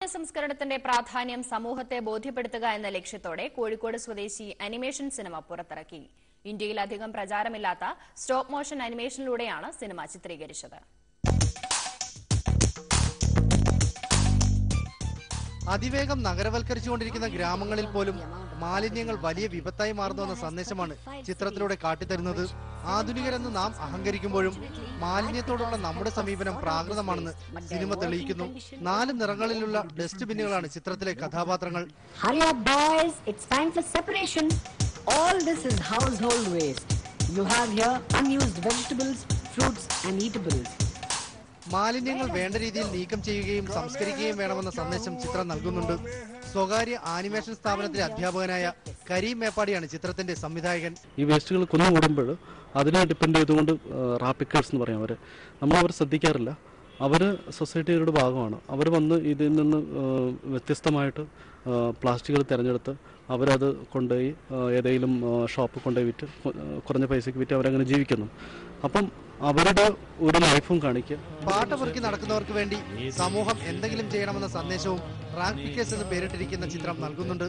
സംസ്കരണത്തിന്റെ പ്രാധാന്യം സമൂഹത്തെ ബോധ്യപ്പെടുത്തുക എന്ന ലക്ഷ്യത്തോടെ കോഴിക്കോട് സ്വദേശി അനിമേഷൻ സിനിമ പുറത്തിറക്കി. ഇന്ത്യയിൽ അധികം പ്രചാരമില്ലാത്ത സ്റ്റോപ്പ് മോഷൻ അനിമേഷനിലൂടെയാണ് സിനിമ ചിത്രീകരിച്ചത്. അതിവേഗം നഗരവൽക്കരിച്ചുകൊണ്ടിരിക്കുന്ന ഗ്രാമങ്ങളിൽ പോലും മാലിന്യങ്ങൾ വലിയ വിപത്തായി മാറുന്നുവെന്ന സന്ദേശമാണ് ചിത്രത്തിലൂടെ കാട്ടിത്തരുന്നത്. ആധുനികരെന്ന് നാം അഹങ്കരിക്കുമ്പോഴും മാലിന്യത്തോടുള്ള നമ്മുടെ സമീപനം പ്രാകൃതമാണെന്ന് സിനിമ തെളിയിക്കുന്നു. 4 നിറങ്ങളിലുള്ള ഡസ്റ്റ് ബിന്നുകളാണ് ചിത്രത്തിലെ കഥാപാത്രങ്ങൾ. മാലിന്യങ്ങൾ വേണ്ട രീതിയിൽ നീക്കം ചെയ്യുകയും സംസ്കരിക്കുകയും വേണമെന്ന സന്ദേശം ചിത്രം നൽകുന്നുണ്ട്. സ്വകാര്യ ആനിമേഷൻ സ്ഥാപനത്തിലെ അധ്യാപകനായ കരീം മേപ്പാടിയാണ് ചിത്രത്തിന്റെ സംവിധായകൻ. ഈ വേസ്റ്റുകൾ കുന്നുകൂടുമ്പോൾ അതിനെ ഡിപ്പെൻഡ് ചെയ്തുകൊണ്ട് റാപ്പിക്കേഴ്സ് എന്ന് പറയും, നമ്മളവർ ശ്രദ്ധിക്കാറില്ല. അവർ സൊസൈറ്റിയുടെ ഭാഗമാണ്. അവർ വന്ന് ഇതിൽ നിന്ന് വ്യത്യസ്തമായിട്ട് പ്ലാസ്റ്റിക്കുകൾ തിരഞ്ഞെടുത്ത് അവരത് കൊണ്ടുപോയി ഏതെങ്കിലും ഷോപ്പ് കൊണ്ടുപോയി വിറ്റ് കുറഞ്ഞ പൈസയ്ക്ക് വിറ്റ് അവരങ്ങനെ ജീവിക്കുന്നു. അപ്പം അവരുടെ ഒരു ലൈഫും കാണിക്കുക. പാട്ടപുറുക്കി നടക്കുന്നവർക്ക് വേണ്ടി സമൂഹം എന്തെങ്കിലും ചെയ്യണമെന്ന സന്ദേശവും റാപ്പിക്കേഴ്സ് എന്ന് പേരിട്ടിരിക്കുന്ന ചിത്രം നൽകുന്നുണ്ട്.